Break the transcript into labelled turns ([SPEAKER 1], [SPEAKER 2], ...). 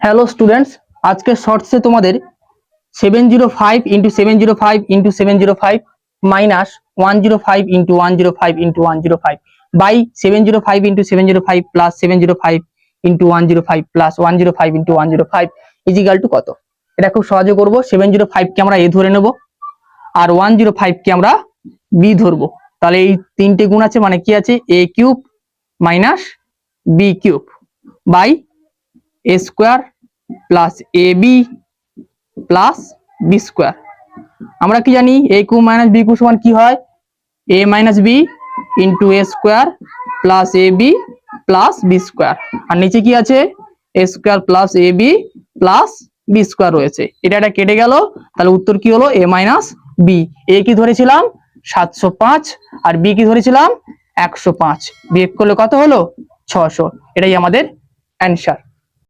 [SPEAKER 1] Hello students, আজকে শর্টসে তোমাদের 705 into 705 into 705 minus 105 into 105 into 105 by 705 into 705 plus 705 into 105 plus 105 into 105 is equal to কত। এটা খুব সহজে করবো। 705 কে আমরা এ ধরে নেব আর 105 কে আমরা বি ধরবো। তাহলে এই তিনটে গুণ আছে, মানে কি আছে, a cube minus b cube by a square plus a b plus b square. আমরা কি জানি, a cube minus b cube সমান কি হয়, a minus b into a square plus a b plus b square. আর নিচে কি আছে, a square plus a b plus b square রয়েছে। এটা কেটে গেল, তাহলে উত্তর কি হলো, এ মাইনাস বি। এ কি ধরেছিলাম 705 আর বি কি ধরেছিলাম 105, বিয়োগ করলে কত হলো 600। এটাই আমাদের অ্যান্সার।